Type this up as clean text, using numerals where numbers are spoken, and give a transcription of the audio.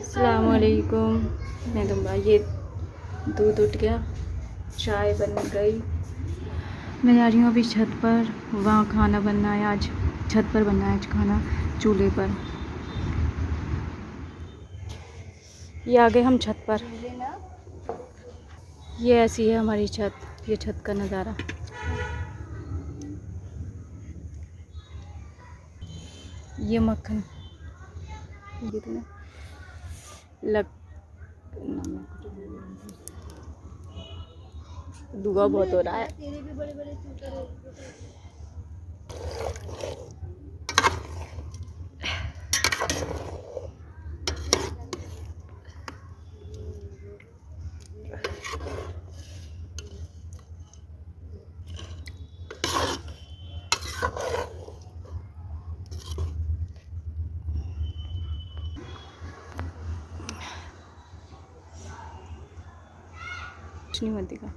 अस्सलामुअलैकुम। मैं दूँगा ये दूध उठ गया, चाय बन गई। मैं जा रही हूँ अभी छत पर, वहाँ खाना बनना है आज। छत पर बनना है आज खाना, चूल्हे पर। ये आ गए हम छत पर। ये ऐसी है हमारी छत, ये छत का नज़ारा। ये मक्खन कितने लग धुआं बहुत हो रहा है। कुछ नहीं मत दिखा।